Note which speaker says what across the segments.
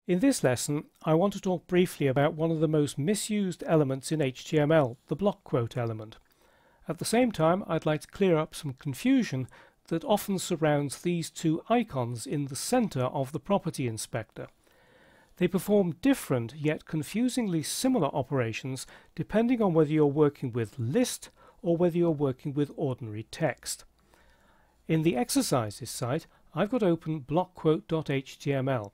Speaker 1: In this lesson, I want to talk briefly about one of the most misused elements in HTML, the block quote element. At the same time, I'd like to clear up some confusion that often surrounds these two icons in the center of the property inspector. They perform different yet confusingly similar operations depending on whether you're working with list or whether you're working with ordinary text. In the exercises site, I've got open blockquote.html.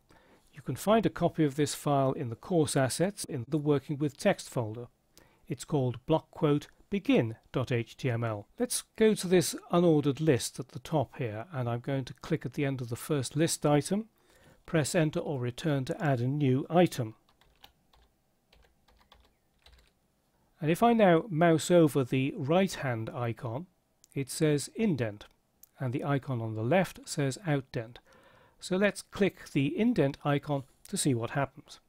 Speaker 1: You can find a copy of this file in the course assets in the Working with Text folder. It's called blockquote begin.html. Let's go to this unordered list at the top here, and I'm going to click at the end of the first list item, press enter or return to add a new item. And if I now mouse over the right hand icon, it says indent, and the icon on the left says outdent. So let's click the indent icon to see what happens.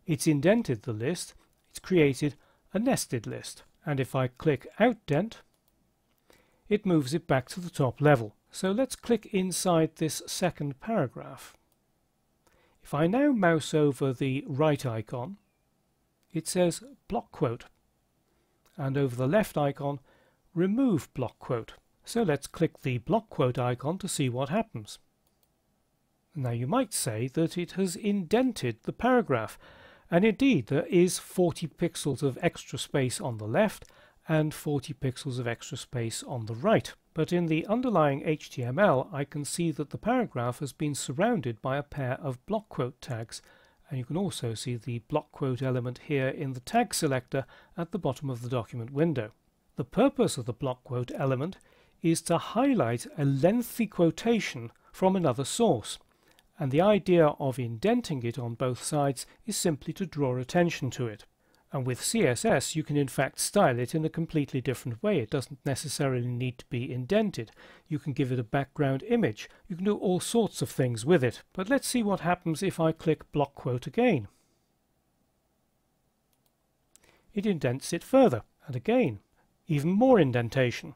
Speaker 1: It's indented the list, it's created a nested list, and if I click outdent, it moves it back to the top level. So let's click inside this second paragraph. If I now mouse over the right icon, it says block quote, and over the left icon, remove block quote. So let's click the block quote icon to see what happens. Now you might say that it has indented the paragraph, and indeed there is 40 pixels of extra space on the left and 40 pixels of extra space on the right. But in the underlying HTML I can see that the paragraph has been surrounded by a pair of block quote tags, and you can also see the block quote element here in the tag selector at the bottom of the document window. The purpose of the block quote element is to highlight a lengthy quotation from another source, and the idea of indenting it on both sides is simply to draw attention to it. And with CSS you can in fact style it in a completely different way. It doesn't necessarily need to be indented. You can give it a background image. You can do all sorts of things with it. But let's see what happens if I click block quote again. It indents it further, and again, even more indentation.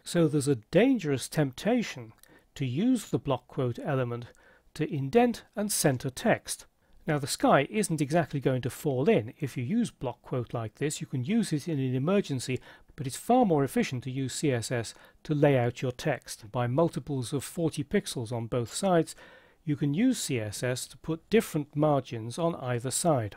Speaker 1: So there's a dangerous temptation to use the block quote element to indent and center text. Now the sky isn't exactly going to fall in. If you use block quote like this, you can use it in an emergency, but it's far more efficient to use CSS to lay out your text. By multiples of 40 pixels on both sides, you can use CSS to put different margins on either side.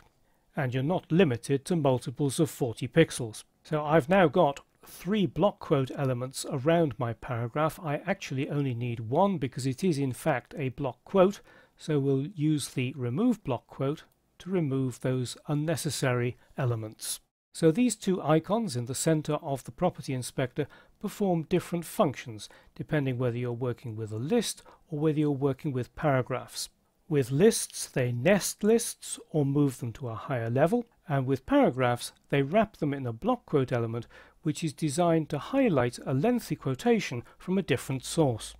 Speaker 1: And you're not limited to multiples of 40 pixels. So I've now got 3 block quote elements around my paragraph. I actually only need one because it is in fact a block quote, so we'll use the remove block quote to remove those unnecessary elements. So these two icons in the center of the property inspector perform different functions depending whether you're working with a list or whether you're working with paragraphs. With lists they nest lists or move them to a higher level, and with paragraphs they wrap them in a block quote element which is designed to highlight a lengthy quotation from a different source.